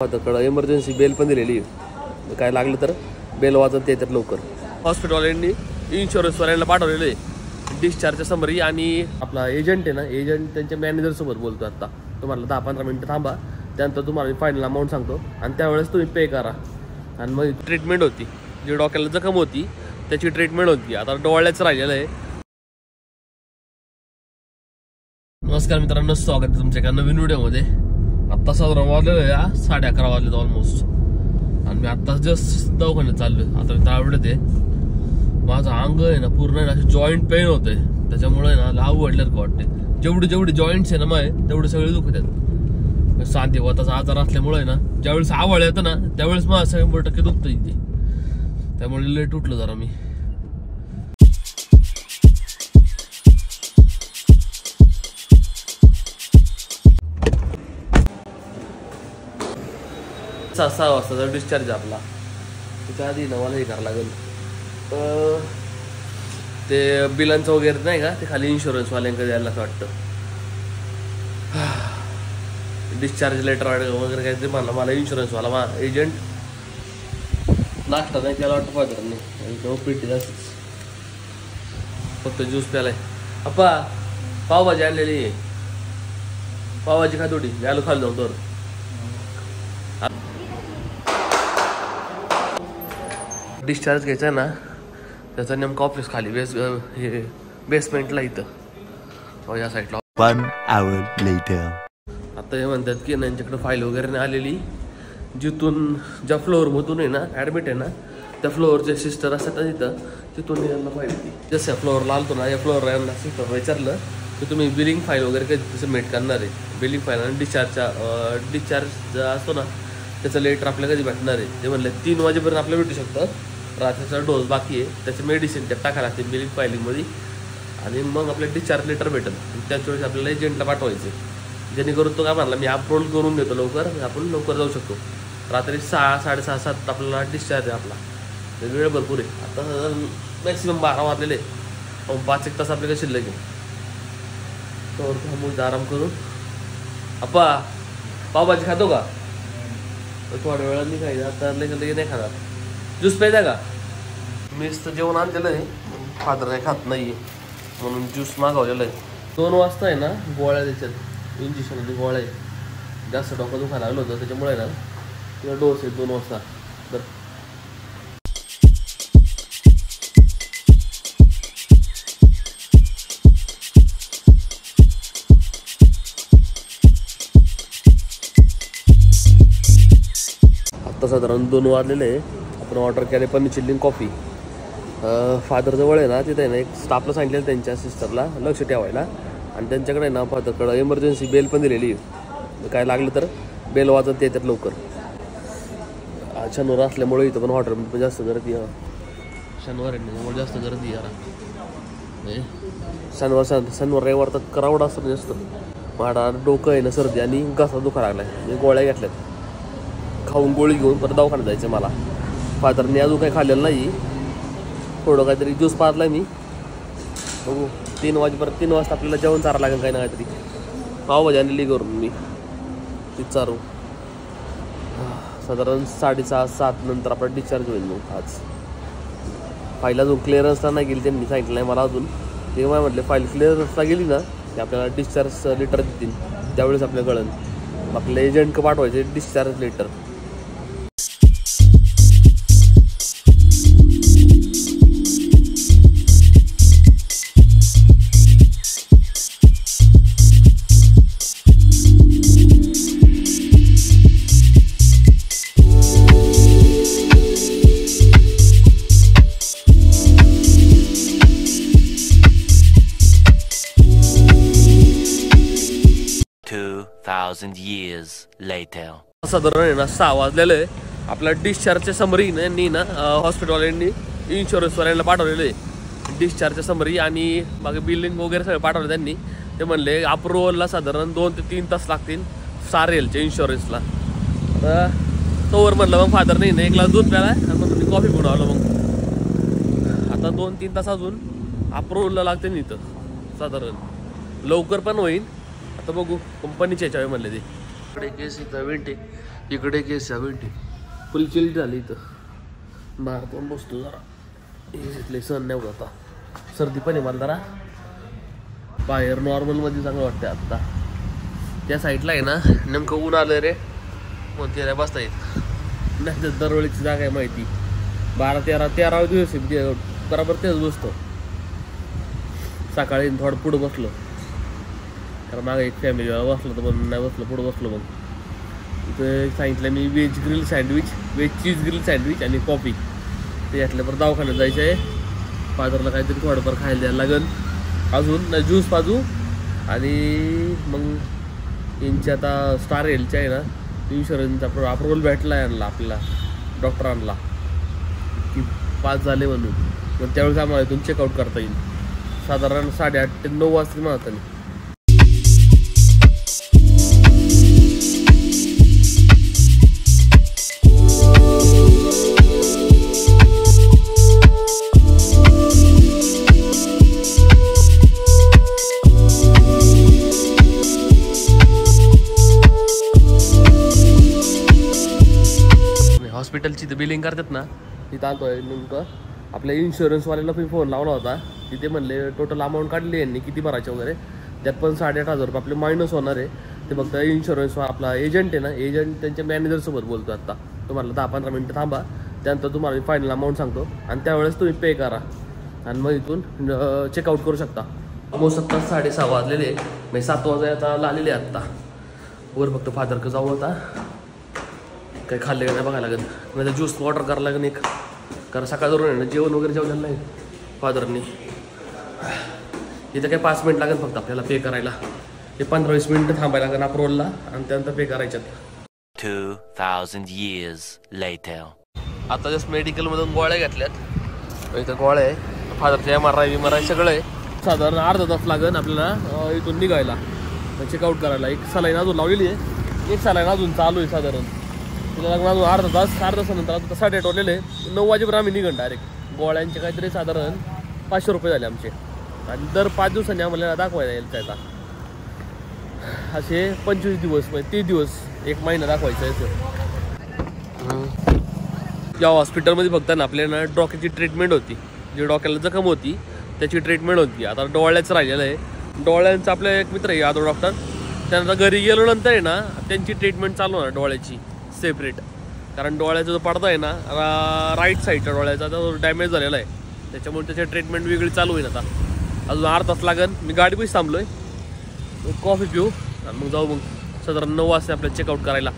आता emergency bell पण दिलेली, काय लागलं तर बेल वाजत ते येतात लवकर. हॉस्पिटलवाल्यांनी इन्शुरन्सवाल्यांना पाठवलेलं आहे डिस्चार्जच्या समरी. आणि आपला एजंट आहे ना, एजंट त्यांच्या मॅनेजरसोबत बोलतो. आता तुम्हाला 10-15 मिनटं थांबा, त्यानंतर तुम्हाला फायनल अमाऊंट सांगतो आणि त्यावेळेस तुम्ही पे करा. आणि मग ट्रीटमेंट होती, जी डोक्याला जखम होती त्याची ट्रीटमेंट होती. आता डोळ्याचं राहिलेलं आहे. नमस्कार मित्रांनो, स्वागत आहे तुमच्या एका नवीन व्हिडिओमध्ये. आत्ता 11 वाजलेलं आहे, 11:30 वाजले ऑलमोस्ट. आणि मी आत्ताच जस्ट दवाखान्यात चाललोय. आता मी तावडत आहे, माझं अंग आहे ना पूर्ण असे जॉईंट पेन होतंय. त्याच्यामुळे ना लाव वाढल्यात का वाटते. जेवढे जॉईंट्स आहे ना मग तेवढे सगळे दुखतात. सांधे वाताचा आजार असल्यामुळे ना ज्यावेळेस आवड येतं ना त्यावेळेस मग 100% दुखतं इथे. त्यामुळे लेट उठलो जरा मी. सहा वाजताचा डिस्चार्ज आपला. त्याच्या आधी ना मला हे करावं लागेल, ते बिलांचं वगैरे नाही का, ते खाली इन्शुरन्सवाल्यांकडे द्यायला असं वाटतं. डिस्चार्ज लेटर वगैरे काहीतरी मला इन्शुरन्सवाला एजंट नाश्ता नाही त्याला वाटतं पाहिजे नाही. पेटी जास्त फक्त ज्यूस प्यालाय. अप्पा पावभाजी आणलेली आहे, पावभाजी खात होती, आलो खाली जाऊ तर. डिस्चार्ज घ्यायचा ना त्याचा नेमका ऑफिस खाली बेसमेंटला इथं या साईडला. 1 hour later. आता हे म्हणतात की यांच्याकडे फाईल वगैरे नाही आलेली, जिथून ज्या फ्लोअरमधून आहे ना ॲडमिट आहे ना त्या फ्लोअरचे सिस्टर असतात तिथं, तिथून यांना फाईल होती. जसं फ्लोअरला आलतो ना, या फ्लोअरला यांना सिस्टर विचारलं की तुम्ही बिलिंग फाईल वगैरे कधी सबमिट करणार आहे. बिलिंग फाईल आणि डिस्चार्ज असतो ना त्याचं लेटर आपल्याला कधी भेटणार आहे. ते म्हणले 3 वाजेपर्यंत आपल्याला भेटू शकतं. रात्रीचा डोस बाकी आहे, त्याचे मेडिसिन त्यात टाकायला लागते बिलिंग फायलिंगमध्ये. आणि मग आपल्याला डिस्चार्ज लेटर भेटेल. त्याच वेळेस आपल्याला एजंटला पाठवायचे, जेणेकरून तो काय म्हणला मी अप्रूव्हल करून देतो लवकर, आपण लवकर जाऊ शकतो. रात्री 6, 6:30, 7 आपल्याला डिस्चार्ज आहे आपला. वेळ भरपूर आहे. आता मॅक्सिमम 12 वाजलेले, 5-1 तास आपल्याला शिल्लक आहे. तर आराम करून. अप्पा पावभाजी खातो का? थोड्या वेळात नाही खायचं, आता लगे नाही खाणार. ज्यूस प्यायचा का? मीच तर जेवण आणलेलं आहे, फादर काही खात नाही म्हणून ज्यूस मागवलेलं आहे. 2 वाजता आहे ना गोळ्या द्यायच्यात, इंजेक्शन आणि गोळ्या आहे. जास्त डोकं दुखायला लागलं होतं त्याच्यामुळे ना तुला डोस आहे 2 वाजता. तर आत्ता साधारण 2 वाजलेले आहे. आपण ऑर्डर केले पनीर चिल्ली कॉफी. फादर जवळ आहे ना, तिथे आहे ना एक स्टाफला सांगितलेलं त्यांच्या सिस्टरला लक्ष ठेवायला. आणि त्यांच्याकडे ना फादरकडं इमर्जन्सी बेल पण दिलेली, काय लागलं तर बेल वाजत येतात लवकर. शनिवार असल्यामुळे इथं पण हॉटेल पण जास्त गर्दी आहे. शनिवार आहे त्याच्यामुळे जास्त गर्दी आहे. शनिवार रविवार तर क्राऊड असतं जास्त. माझा डोकं आहे ना सर्दी आणि घसा दुखा लागला आहे. मी गोळ्या घेतल्यात, खाऊन गोळी घेऊन परत दवाखान्यात जायचं मला. फादरने अजून काही खाल्लेलं नाही, थोडं काहीतरी ज्यूस पाजला मी. बघू 3 वाजता आपल्याला जेवण चारा लागेल काही ना काहीतरी. पावभाजी आणलेली करून मी ती चारू. साधारण 6:30-7 नंतर आपला डिस्चार्ज होईल. मग आज फाईल अजून क्लिअरन्सला नाही गेली, त्यांनी सांगितलं नाही मला अजून. ते काय म्हटले फाईल क्लिअरन्सला गेली ना की आपल्याला डिस्चार्ज लेटर देतील, त्यावेळेस आपल्या कळन. आपल्याला एजंट पाठवायचे डिस्चार्ज लेटर. years later. साधारण आहे ना 6 वाजलेलं आहे. आपल्या डिस्चार्जच्या समरी यांनी ना हॉस्पिटलवाल्यांनी इन्शुरन्सवाल्यांना पाठवलेलं आहे डिस्चार्जच्या समरी. आणि मागे बिलिंग वगैरे सगळं पाठवलं त्यांनी. ते म्हणले अप्रुव्हलला साधारण 2 ते 3 तास लागतील सारेलच्या इन्शुरन्सला. तर तोवर म्हणलं मग फादर नाही 1 ग्लास दूध प्याला आणि मग मी कॉफी पिऊन आलो. मग आता 2-3 तास अजून अप्रुव्हलला लागते नाही इथं साधारण. लवकर पण होईल आता बघू, कंपनीच्या याच्यावर म्हणले ते. इकडे केस इथं वेंटे इकडे केस भेटी फुल चिल्ड झाली इथं बाहेर पण बसतो जरा इथले सण नाही होत आता सर्दी पण आहे मला जरा बाहेर नॉर्मलमध्ये चांगलं वाटतं आत्ता त्या साईडला आहे ना नेमकं ऊन आलं रे मग ते बसता येत नाही तर दरवेळीची जागा आहे माहिती 12-13 दिवस बरोबर तेच बसतो सकाळी थोडं पुढं बसलो कारण मागे एक फॅमिलीवाला बसलो तर पण नाही बसलो पुढं बसलो मग इथं सांगितलं मी veg grill sandwich veg cheese grill sandwich आणि कॉफी ते यातल्या परत दवाखान्यात जायचं आहे फादरला काहीतरी थोडंफार खायला द्यायला लागेल अजून ज्यूस पाजू आणि मग यांची आता स्टार हेल्थच्या आहे ना इन्शुरन्सचा अप्रुव्हल भेटला आहे आणला आपल्याला डॉक्टरांना की 5 झाले म्हणून मग त्यावेळेस आम्हाला इथून चेकआउट करता येईल साधारण 8:30 ते 9 वाजता म्हणता नाही हॉस्पिटलची ते बिलिंग करतात ना तिथं आलो आहे नेमकं आपल्या इन्शुरन्सवाल्याला पण फोन लावला होता तिथे म्हणले टोटल अमाऊंट काढली यांनी किती भरायचे वगैरे त्यात पण 8,500 रुपये आपले मायनस होणार आहे ते फक्त इन्शुरन्स आपला एजंट आहे ना एजंट त्यांच्या मॅनेजरसोबत बोलतो आता तुम्हाला 10-15 मिनटं थांबा त्यानंतर तुम्हाला फायनल अमाऊंट सांगतो आणि त्यावेळेस तुम्ही पे करा आणि मग इथून चेकआउट करू शकता ऑलमोस्ट आत्ता 6:30 वाजलेले म्हणजे 7 वाजायला आलेले आत्ता वर फक्त फादरकडे जाऊ आता काही खाल्ले का नाही बघायला लागेल नाही ज्यूस ऑर्डर करायला लागेल एक कारण सकाळ धरून आहे ना जेवण वगैरे जेवलेलं नाही फादरनी इथं काही 5 मिनिट लागेल फक्त आपल्याला पे करायला हे 15-20 मिनिटं थांबायला लागेल अप्रोलला आणि त्यानंतर पे करायच्यात 2000 years later आता जस्ट मेडिकलमधून गोळ्या घेतल्यात इथं गोळ्या आहे फादरचे MRI सगळं आहे साधारण अर्धा तास लागेल आपल्याला इथून निघायला चेकआउट करायला एक सलाईन अजून लावलेली आहे एक सलाईन अजून चालू आहे साधारण तिला लागून अजून अर्धा तासानंतर आता 8:30 वाजलेले 9 वाजेपर्यंत आम्ही निघण डायरेक्ट गोळ्यांचे काहीतरी साधारण 500 रुपये झाले आमचे आणि दर 5 दिवसांनी आम्हाला दाखवायला येईल त्याचा असे 25 दिवस म्हणजे 30 दिवस 1 महिना दाखवायचा आहे या हॉस्पिटलमध्ये फक्त ना आपल्याला डोक्याची ट्रीटमेंट होती जी डोक्याला जखम होती त्याची ट्रीटमेंट होती आता डोळ्याचं राहिलेलं आहे डोळ्यांचा आपला एक मित्र आहे यादव डॉक्टर त्यानंतर घरी गेलो नंतर आहे ना त्यांची ट्रीटमेंट चालू होणार डोळ्याची सेपरेट कारण डोळ्याचा जो पडदा आहे ना राईट साईडच्या डोळ्याचा तो डॅमेज झालेला आहे त्याच्यामुळे त्याची ट्रीटमेंट वेगळी चालू होईल आता अजून अर्धा तास लागेल मी गाडी पैसे थांबलो आहे कॉफी पिऊ आणि मग जाऊ मग साधारण 9 वाजता आपल्याला चेकआउट करायला